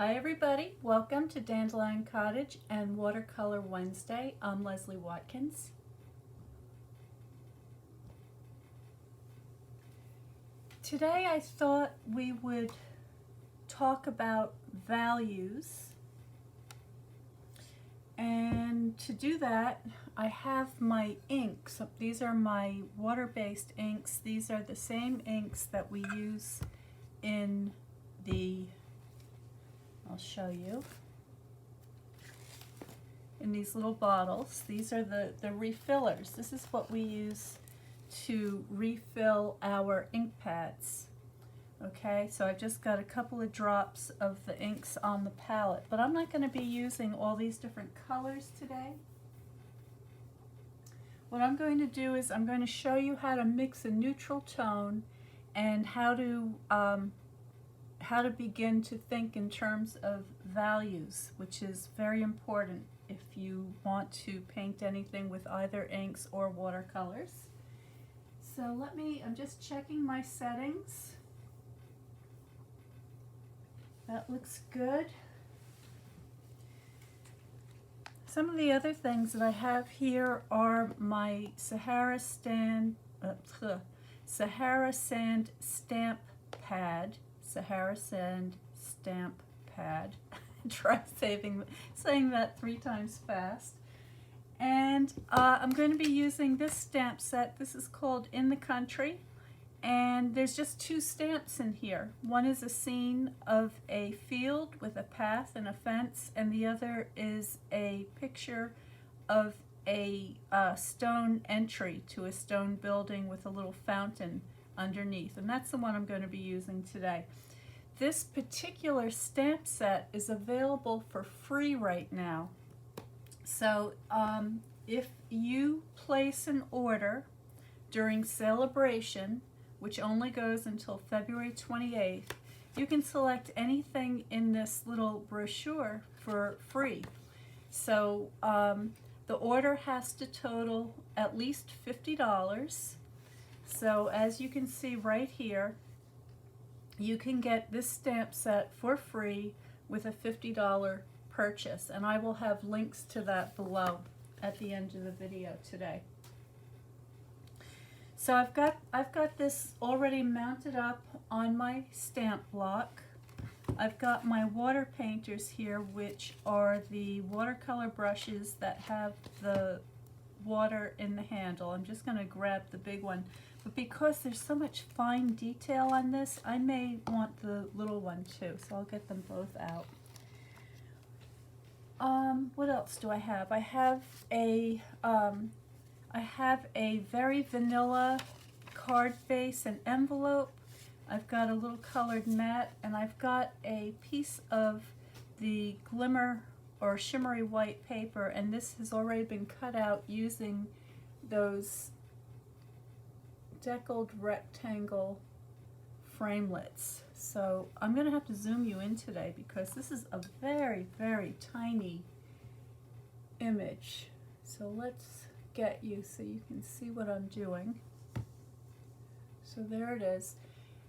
Hi everybody, welcome to Dandelion Cottage and Watercolor Wednesday. I'm Leslie Watkins. Today I thought we would talk about values, and to do that I have my inks. These are my water-based inks. These are the same inks that we use in I'll show you, in these little bottles. These are the refillers. This is what we use to refill our ink pads. Okay, so I've just got a couple of drops of the inks on the palette, but I'm not going to be using all these different colors today. What I'm going to do is I'm going to show you how to mix a neutral tone and how to begin to think in terms of values, which is very important if you want to paint anything with either inks or watercolors. So I'm just checking my settings. That looks good. Some of the other things that I have here are my Sahara Sand Stamp Pad. Sahara Sand Stamp Pad. Try saying that 3 times fast. And I'm going to be using this stamp set. This is called In the Country. And there's just 2 stamps in here. One is a scene of a field with a path and a fence, and the other is a picture of a stone entry to a stone building with a little fountain underneath, and that's the one I'm going to be using today. This particular stamp set is available for free right now. So if you place an order during SALE-a-bration, which only goes until February 28th, you can select anything in this little brochure for free. So the order has to total at least $50. So as you can see right here, you can get this stamp set for free with a $50 purchase, and I will have links to that below at the end of the video today. So I've got this already mounted up on my stamp block. I've got my water painters here, which are the watercolor brushes that have the water in the handle. I'm just going to grab the big one, but because there's so much fine detail on this, I may want the little one too, so I'll get them both out. What else do I have? I have a very vanilla card base and envelope. I've got a little colored mat, and I've got a piece of the glimmer or shimmery white paper, and this has already been cut out using those deckled rectangle framelits. So I'm going to have to zoom you in today because this is a very, very tiny image. So let's get you so you can see what I'm doing. So there it is.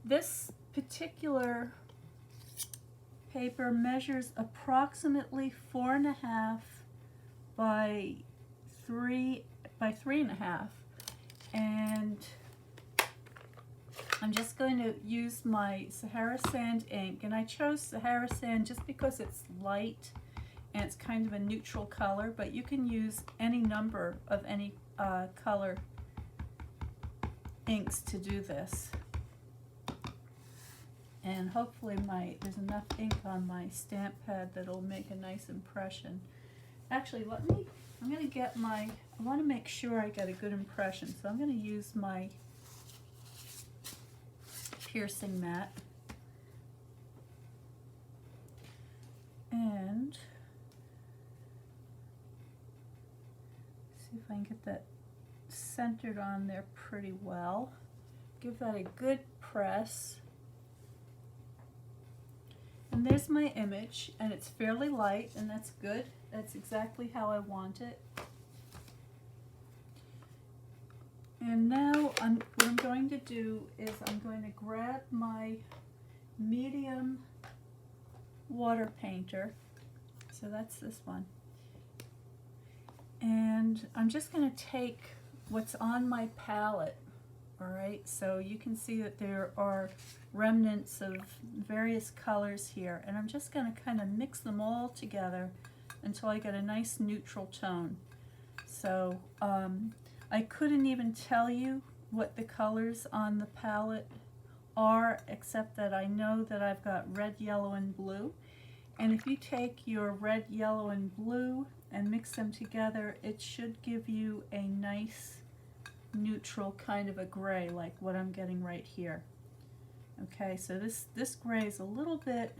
This particular paper measures approximately 4.5 by 3.5, and I'm just going to use my Sahara Sand ink, and I chose Sahara Sand just because it's light and it's kind of a neutral color, but you can use any number of any color inks to do this. And hopefully there's enough ink on my stamp pad that'll make a nice impression. Actually, I'm going to get I want to make sure I get a good impression, so I'm going to use my piercing mat. And see if I can get that centered on there pretty well. Give that a good press. And there's my image, and it's fairly light, and that's good. That's exactly how I want it. And now what I'm going to do is I'm going to grab my medium water painter. So that's this one. And I'm just going to take what's on my palette, all right? So you can see that there are remnants of various colors here, and I'm just going to kind of mix them all together until I get a nice neutral tone. So I couldn't even tell you what the colors on the palette are, except that I know that I've got red, yellow, and blue. And if you take your red, yellow, and blue and mix them together, it should give you a nice neutral kind of a gray, like what I'm getting right here. Okay, so this gray is a little bit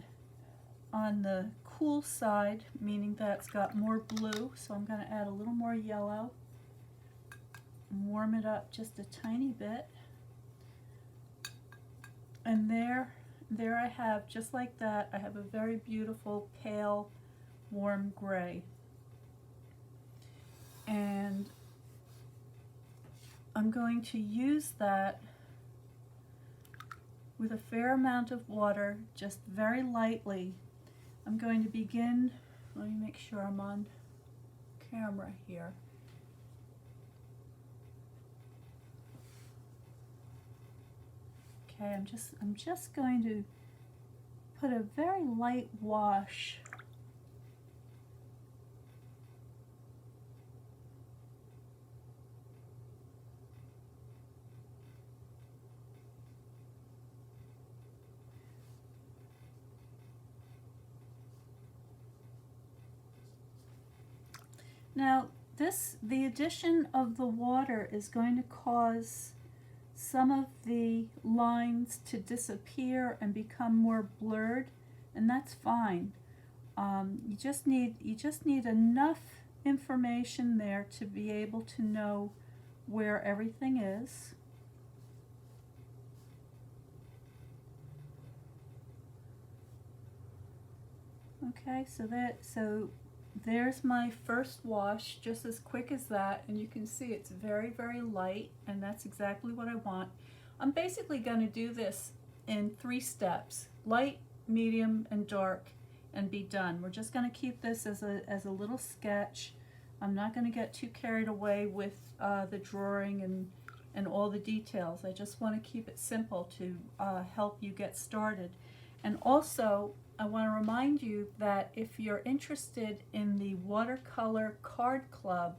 on the cool side, meaning that it's got more blue, so I'm going to add a little more yellow and warm it up just a tiny bit. And there I have, just like that, I have a very beautiful pale warm gray. And I'm going to use that with a fair amount of water, just very lightly. I'm going to begin, let me make sure I'm on camera here. Okay, I'm just going to put a very light wash now. The addition of the water is going to cause some of the lines to disappear and become more blurred, and that's fine. You just need enough information there to be able to know where everything is. Okay, so there's my first wash, just as quick as that, and you can see it's very, very light, and that's exactly what I want. I'm basically going to do this in 3 steps: light, medium, and dark, and be done. We're just going to keep this as a little sketch. I'm not going to get too carried away with the drawing and all the details. I just want to keep it simple to help you get started. And also, I want to remind you that if you're interested in the watercolor card club,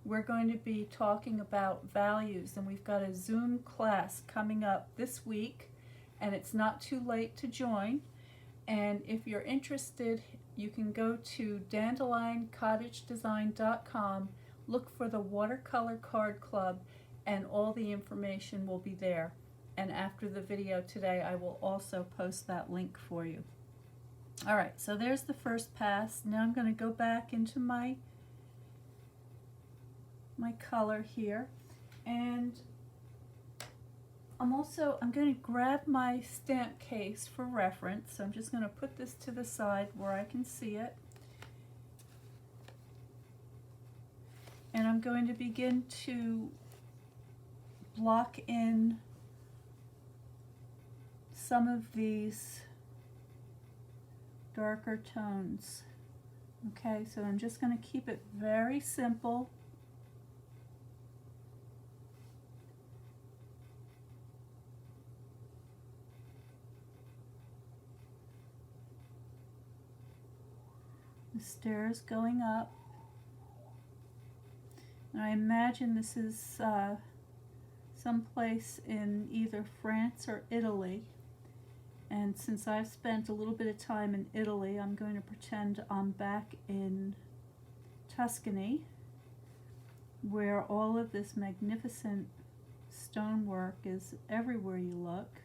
we're going to be talking about values, and we've got a Zoom class coming up this week, and it's not too late to join. And if you're interested, you can go to dandelioncottagedesign.com, look for the watercolor card club, and all the information will be there. And after the video today, I will also post that link for you. All right, so there's the first pass. Now I'm going to go back into my color here, and I'm going to grab my stamp case for reference. So I'm just going to put this to the side where I can see it, and I'm going to begin to block in some of these darker tones. Okay, so I'm just going to keep it very simple. The stairs going up. And I imagine this is someplace in either France or Italy. And since I've spent a little bit of time in Italy, I'm going to pretend I'm back in Tuscany, where all of this magnificent stonework is everywhere you look.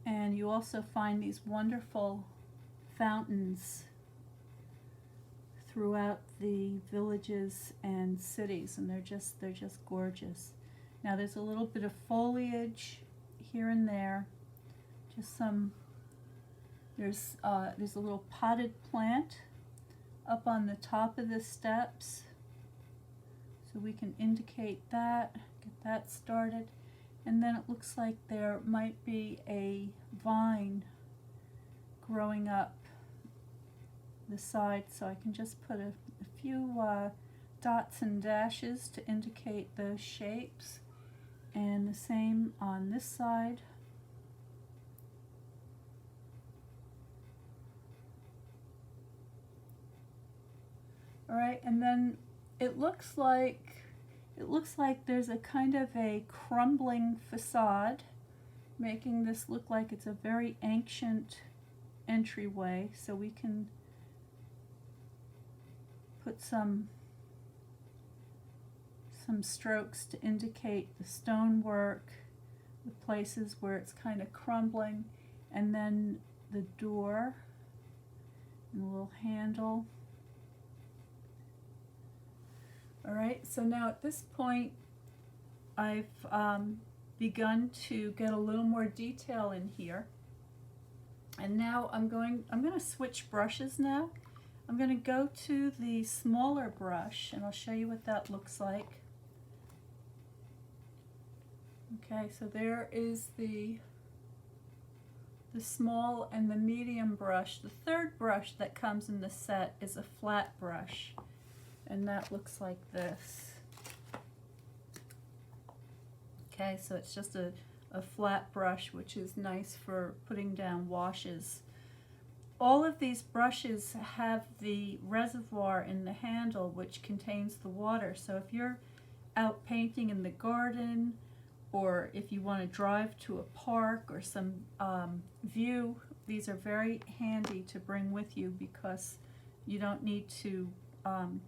And you also find these wonderful fountains throughout the villages and cities, and they're just gorgeous. Now there's a little bit of foliage here and there, just some. There's a little potted plant up on the top of the steps. So we can indicate that, get that started. And then it looks like there might be a vine growing up the side, so I can just put a few dots and dashes to indicate those shapes. And the same on this side. All right, and then it looks like there's a kind of a crumbling facade, making this look like it's a very ancient entryway. So we can put some strokes to indicate the stonework, the places where it's kind of crumbling, and then the door and a little handle. All right, so now at this point I've begun to get a little more detail in here, and now I'm going to switch brushes now. I'm going to go to the smaller brush, and I'll show you what that looks like. Okay, so there is the small and the medium brush. The third brush that comes in the set is a flat brush, and that looks like this. Okay, so it's just a flat brush, which is nice for putting down washes. All of these brushes have the reservoir in the handle, which contains the water. So if you're out painting in the garden, or if you want to drive to a park or some view, these are very handy to bring with you, because you don't need to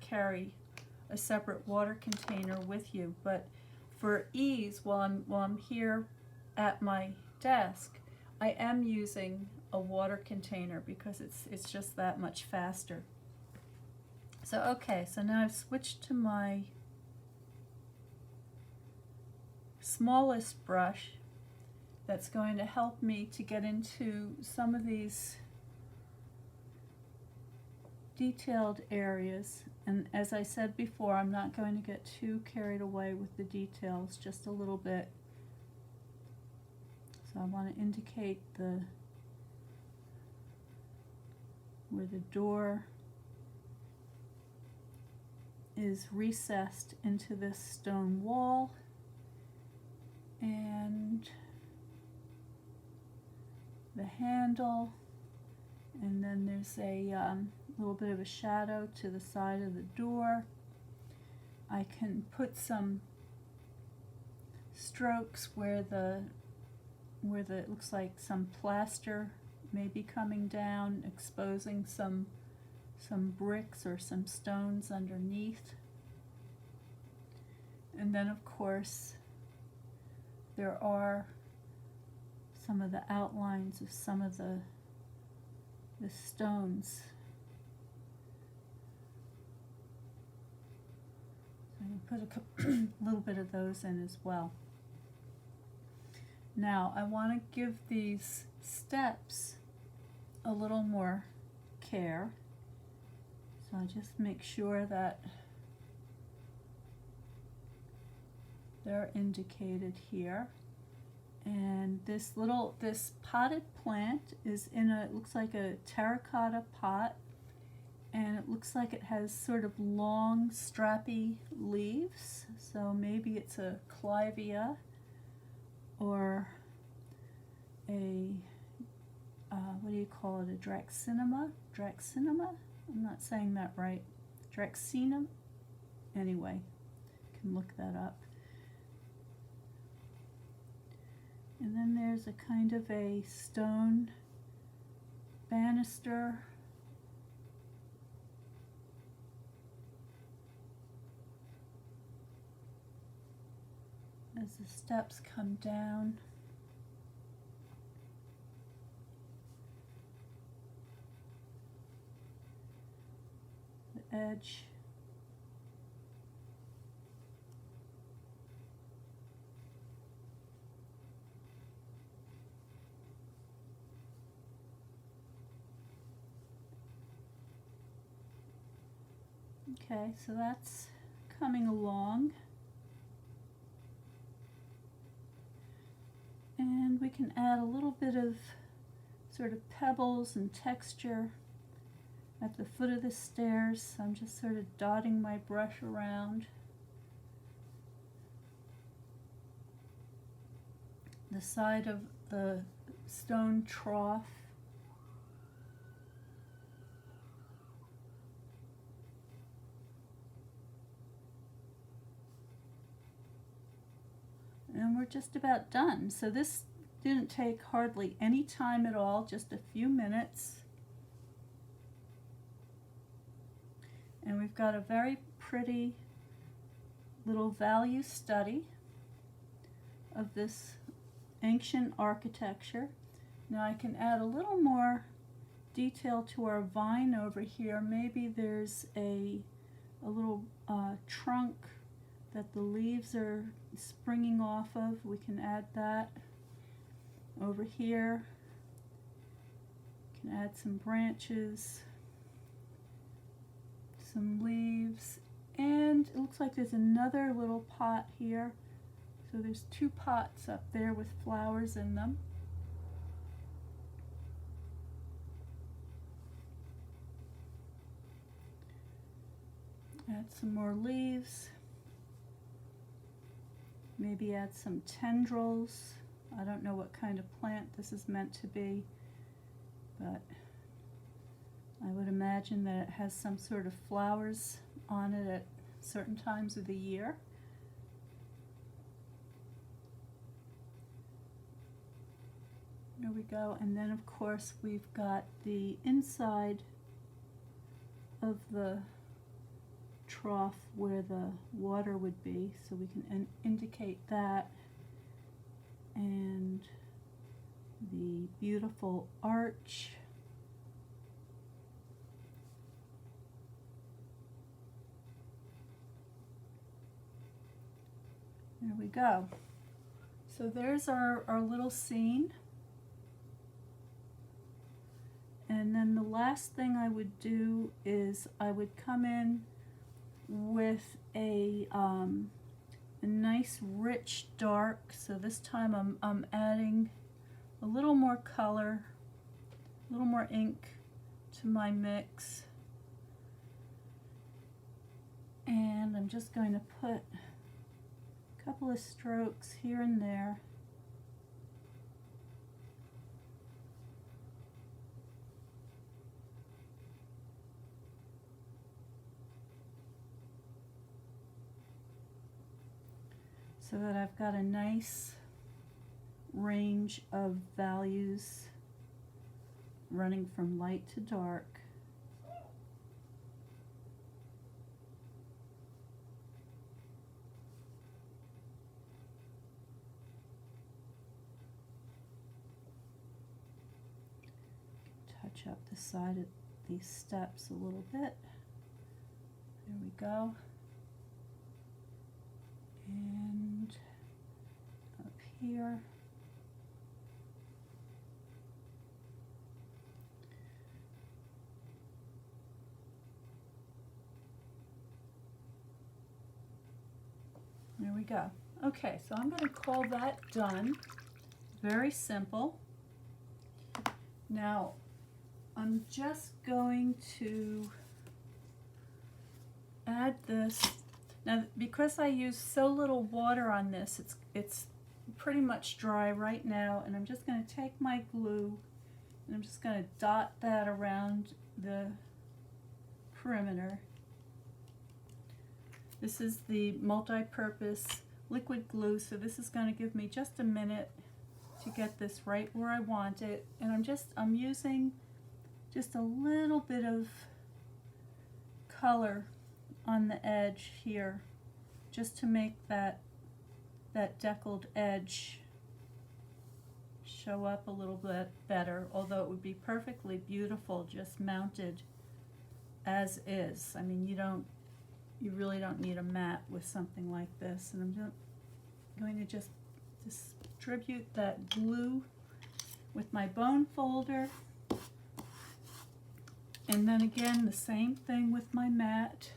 carry a separate water container with you. But for ease, while I'm here at my desk, I am using a water container because it's just that much faster. So okay, so now I've switched to my smallest brush that's going to help me to get into some of these detailed areas. And as I said before, I'm not going to get too carried away with the details, just a little bit. So I want to indicate where the door is recessed into this stone wall, and the handle, and then there's a little bit of a shadow to the side of the door. I can put some strokes where it looks like some plaster may be coming down, exposing some bricks or some stones underneath. And then of course there are some of the outlines of some of the stones. So I can put a little bit of those in as well. Now I want to give these steps a little more care. So I just make sure that they're indicated here. And this potted plant is in it looks like a terracotta pot, and it looks like it has sort of long strappy leaves. So maybe it's a clivia or a what do you call it, a draxinema? I'm not saying that right. Draxinum? Anyway, you can look that up. And then there's a kind of a stone banister. As the steps come down. The edge. Okay, so that's coming along. And we can add a little bit of sort of pebbles and texture at the foot of the stairs. I'm just sort of dotting my brush around the side of the stone trough. And we're just about done. So this didn't take hardly any time at all, just a few minutes. And we've got a very pretty little value study of this ancient architecture. Now I can add a little more detail to our vine over here. Maybe there's a little trunk that the leaves are springing off of. We can add that over here. We can add some branches, some leaves, and it looks like there's another little pot here. So there's two pots up there with flowers in them. Add some more leaves. Maybe add some tendrils. I don't know what kind of plant this is meant to be, but I would imagine that it has some sort of flowers on it at certain times of the year. There we go. And then of course we've got the inside of the trough where the water would be, so we can indicate that, and the beautiful arch. There we go. So there's our little scene. And then the last thing I would do is I would come in with a nice rich dark. So this time I'm adding a little more color, a little more ink to my mix. And I'm just going to put a couple of strokes here and there. So that I've got a nice range of values running from light to dark. Touch up the side of these steps a little bit. There we go. And up here. There we go. Okay, so I'm going to call that done. Very simple. Now, I'm just going to add this. Now, because I use so little water on this, it's pretty much dry right now, and I'm just going to take my glue and I'm just going to dot that around the perimeter. This is the multi-purpose liquid glue, so this is going to give me just a minute to get this right where I want it, and I'm using just a little bit of color on the edge here, just to make that deckled edge show up a little bit better, although it would be perfectly beautiful just mounted as is. I mean, you really don't need a mat with something like this. And I'm going to just distribute that glue with my bone folder, and then again the same thing with my mat.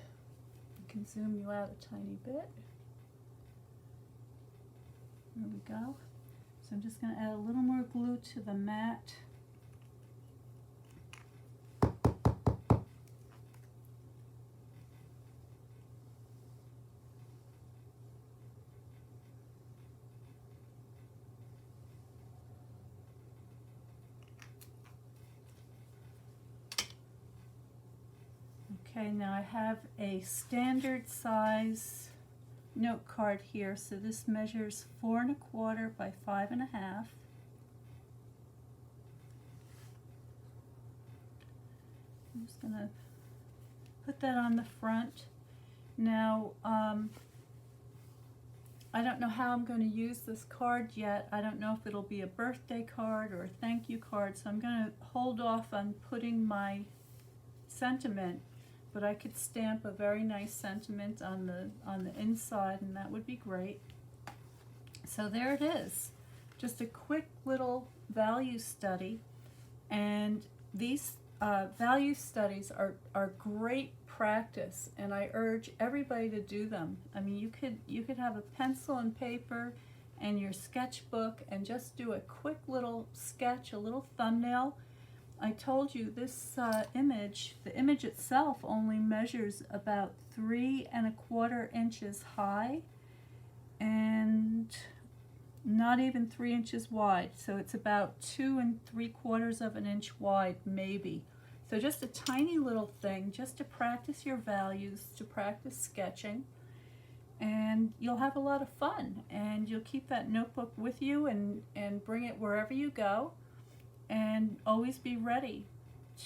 can zoom you out a tiny bit. There we go. So I'm just going to add a little more glue to the mat. Okay, now I have a standard size note card here, so this measures 4 1/4 by 5 1/2. I'm just gonna put that on the front. Now, I don't know how I'm going to use this card yet. I don't know if it'll be a birthday card or a thank you card, so I'm going to hold off on putting my sentiment, but I could stamp a very nice sentiment on the inside, and that would be great. So there it is, just a quick little value study, and these value studies are great practice, and I urge everybody to do them. I mean, you could have a pencil and paper and your sketchbook and just do a quick little sketch, a little thumbnail. I told you this image, the image itself only measures about 3 1/4 inches high and not even 3 inches wide. So it's about 2 3/4 of an inch wide, maybe. So just a tiny little thing, just to practice your values, to practice sketching, and you'll have a lot of fun. And you'll keep that notebook with you and bring it wherever you go, and always be ready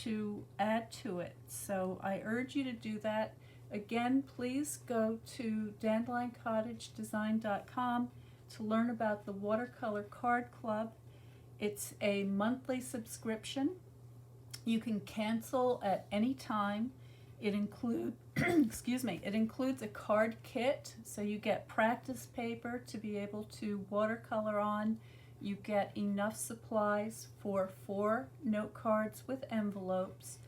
to add to it. So I urge you to do that. Again, please go to dandelioncottagedesign.com to learn about the Watercolor Card Club. It's a monthly subscription. You can cancel at any time. It includes it includes a card kit, so you get practice paper to be able to watercolor on. You get enough supplies for 4 note cards with envelopes,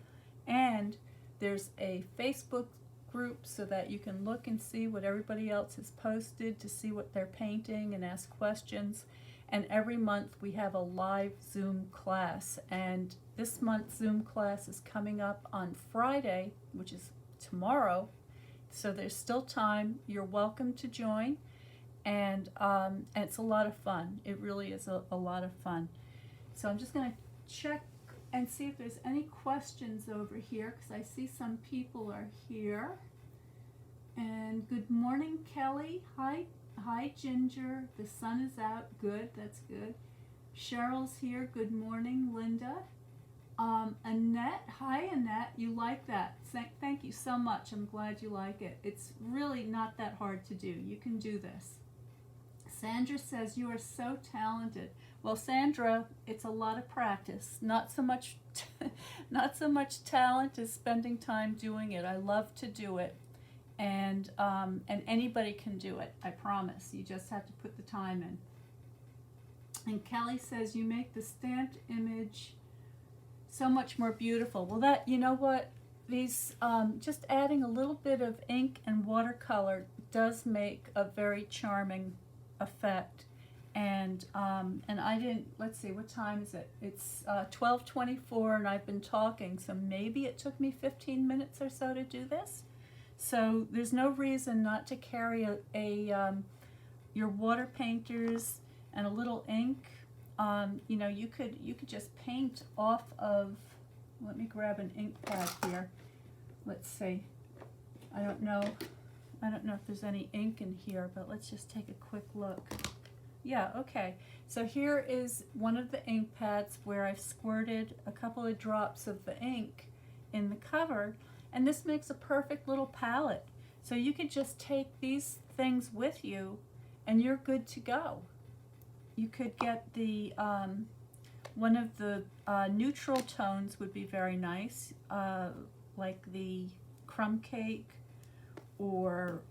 and there's a Facebook group so that you can look and see what everybody else has posted, to see what they're painting and ask questions. And every month we have a live Zoom class, and this month's Zoom class is coming up on Friday, which is tomorrow, so there's still time. You're welcome to join, and it's a lot of fun. It really is a lot of fun. So I'm just going to check and see if there's any questions over here, because I see some people are here. And good morning, Kelly. Hi, Ginger. The sun is out. Good, that's good. Cheryl's here. Good morning, Linda. Annette. Hi, Annette. You like that? Thank you so much. I'm glad you like it. It's really not that hard to do. You can do this. Sandra says you are so talented. Well, Sandra, it's a lot of practice. Not so much talent as spending time doing it. I love to do it. And anybody can do it, I promise. You just have to put the time in. And Kelly says you make the stamped image so much more beautiful. Well, that, you know what, these just adding a little bit of ink and watercolor does make a very charming effect. And I didn't, let's see, what time is it? It's 12:24, and I've been talking, so maybe it took me 15 minutes or so to do this. So there's no reason not to carry your water painters and a little ink. You know, you could just paint off of. Let me grab an ink pad here. Let's see. I don't know if there's any ink in here, but let's just take a quick look. Yeah, okay. So here is one of the ink pads where I've squirted a couple of drops of the ink in the cover. And this makes a perfect little palette. So you could just take these things with you and you're good to go. You could get the, one of the neutral tones would be very nice, like the crumb cake, or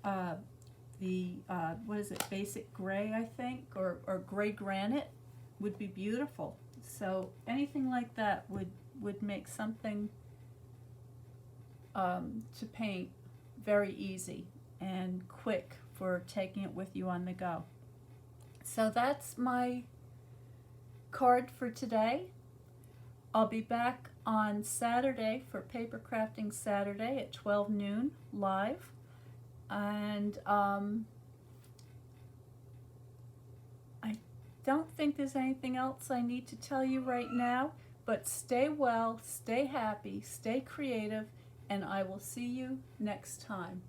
the, what is it, basic gray, I think, or gray granite would be beautiful. So anything like that would make something to paint very easy. and quick for taking it with you on the go. So that's my card for today. I'll be back on Saturday for Paper Crafting Saturday at 12 noon live. And I don't think there's anything else I need to tell you right now, but stay well, stay happy, stay creative, and I will see you next time.